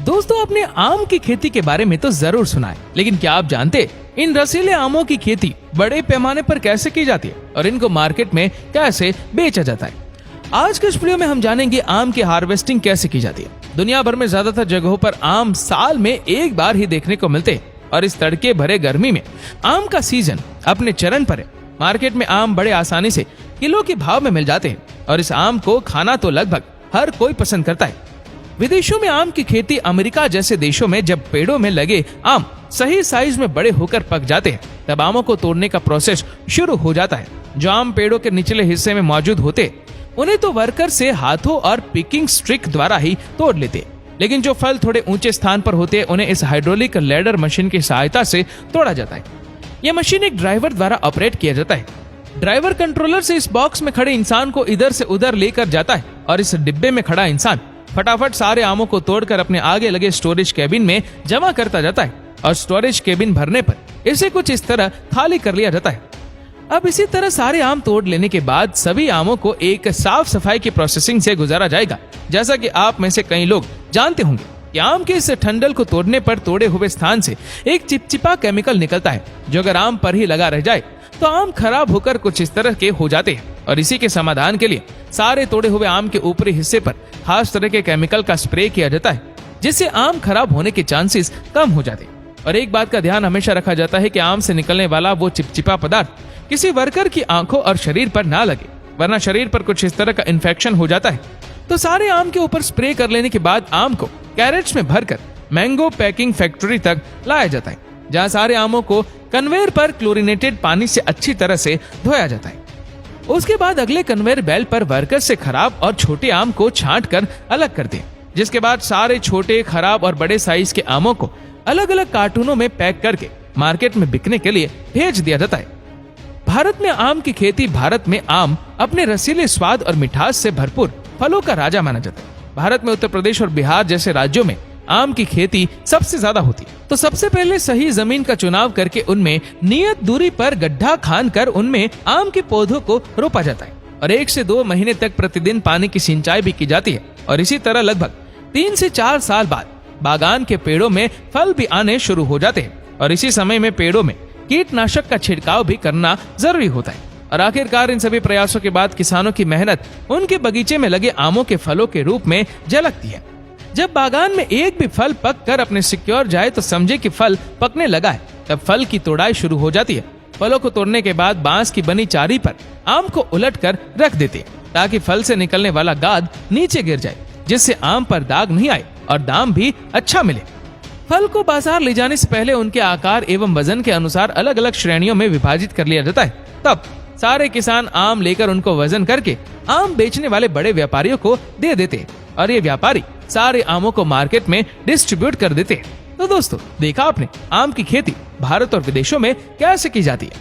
दोस्तों, आपने आम की खेती के बारे में तो जरूर सुना है, लेकिन क्या आप जानते इन रसीले आमों की खेती बड़े पैमाने पर कैसे की जाती है और इनको मार्केट में कैसे बेचा जाता है। आज के इस वीडियो में हम जानेंगे आम की हार्वेस्टिंग कैसे की जाती है। दुनिया भर में ज्यादातर जगहों पर आम साल में एक बार ही देखने को मिलते हैं और इस तड़के भरे गर्मी में आम का सीजन अपने चरम पर है। मार्केट में आम बड़े आसानी से किलो के भाव में मिल जाते हैं और इस आम को खाना तो लगभग हर कोई पसंद करता है। विदेशों में आम की खेती अमेरिका जैसे देशों में जब पेड़ों में लगे आम सही साइज में बड़े होकर पक जाते हैं, तब आमों को तोड़ने का प्रोसेस शुरू हो जाता है। जो आम पेड़ों के निचले हिस्से में मौजूद होते उन्हें तो वर्कर से हाथों और पिकिंग स्ट्रिक द्वारा ही तोड़ लेते, लेकिन जो फल थोड़े ऊंचे स्थान पर होते हैं उन्हें इस हाइड्रोलिक लैडर मशीन की सहायता से तोड़ा जाता है। यह मशीन एक ड्राइवर द्वारा ऑपरेट किया जाता है। ड्राइवर कंट्रोलर से इस बॉक्स में खड़े इंसान को इधर से उधर लेकर जाता है और इस डिब्बे में खड़ा इंसान फटाफट सारे आमों को तोड़कर अपने आगे लगे स्टोरेज केबिन में जमा करता जाता है और स्टोरेज केबिन भरने पर इसे कुछ इस तरह खाली कर लिया जाता है। अब इसी तरह सारे आम तोड़ लेने के बाद सभी आमों को एक साफ सफाई की प्रोसेसिंग से गुजारा जाएगा। जैसा कि आप में से कई लोग जानते होंगे कि आम के इस ठंडल को तोड़ने पर तोड़े हुए स्थान से एक चिपचिपा केमिकल निकलता है, जो अगर आम पर ही लगा रह जाए तो आम खराब होकर कुछ इस तरह के हो जाते हैं। और इसी के समाधान के लिए सारे तोड़े हुए आम के ऊपरी हिस्से पर खास तरह के केमिकल का स्प्रे किया जाता है, जिससे आम खराब होने के चांसेस कम हो जाते हैं। और एक बात का ध्यान हमेशा रखा जाता है कि आम से निकलने वाला वो चिपचिपा पदार्थ किसी वर्कर की आंखों और शरीर पर ना लगे, वरना शरीर पर कुछ इस तरह का इन्फेक्शन हो जाता है। तो सारे आम के ऊपर स्प्रे कर लेने के बाद आम को कैरेट्स में भरकर मैंगो पैकिंग फैक्ट्री तक लाया जाता है, जहाँ सारे आमों को कन्वेयर पर क्लोरीनेटेड पानी से अच्छी तरह से धोया जाता है। उसके बाद अगले कन्वेयर बेल्ट पर वर्कर से खराब और छोटे आम को छांट कर अलग करते हैं, जिसके बाद सारे छोटे, खराब और बड़े साइज के आमों को अलग अलग कार्टूनों में पैक करके मार्केट में बिकने के लिए भेज दिया जाता है। भारत में आम की खेती भारत में आम अपने रसीले स्वाद और मिठास से भरपूर फलों का राजा माना जाता है। भारत में उत्तर प्रदेश और बिहार जैसे राज्यों में आम की खेती सबसे ज्यादा होती है। तो सबसे पहले सही जमीन का चुनाव करके उनमें नियत दूरी पर गड्ढा खान कर उनमें आम के पौधों को रोपा जाता है और 1 से 2 महीने तक प्रतिदिन पानी की सिंचाई भी की जाती है। और इसी तरह लगभग 3 से 4 साल बाद बागान के पेड़ों में फल भी आने शुरू हो जाते हैं और इसी समय में पेड़ों में कीटनाशक का छिड़काव भी करना जरूरी होता है। और आखिरकार इन सभी प्रयासों के बाद किसानों की मेहनत उनके बगीचे में लगे आमों के फलों के रूप में झलकती है। जब बागान में एक भी फल पक कर अपने सिक्योर जाए तो समझे कि फल पकने लगा है, तब फल की तोड़ाई शुरू हो जाती है। फलों को तोड़ने के बाद बांस की बनी चारी पर आम को उलट कर रख देते हैं, ताकि फल से निकलने वाला गाद नीचे गिर जाए, जिससे आम पर दाग नहीं आए और दाम भी अच्छा मिले। फल को बाजार ले जाने से पहले उनके आकार एवं वजन के अनुसार अलग अलग श्रेणियों में विभाजित कर लिया जाता है। तब सारे किसान आम लेकर उनको वजन करके आम बेचने वाले बड़े व्यापारियों को दे देते हैं और ये व्यापारी सारे आमों को मार्केट में डिस्ट्रीब्यूट कर देते हैं। तो दोस्तों, देखा आपने आम की खेती भारत और विदेशों में कैसे की जाती है।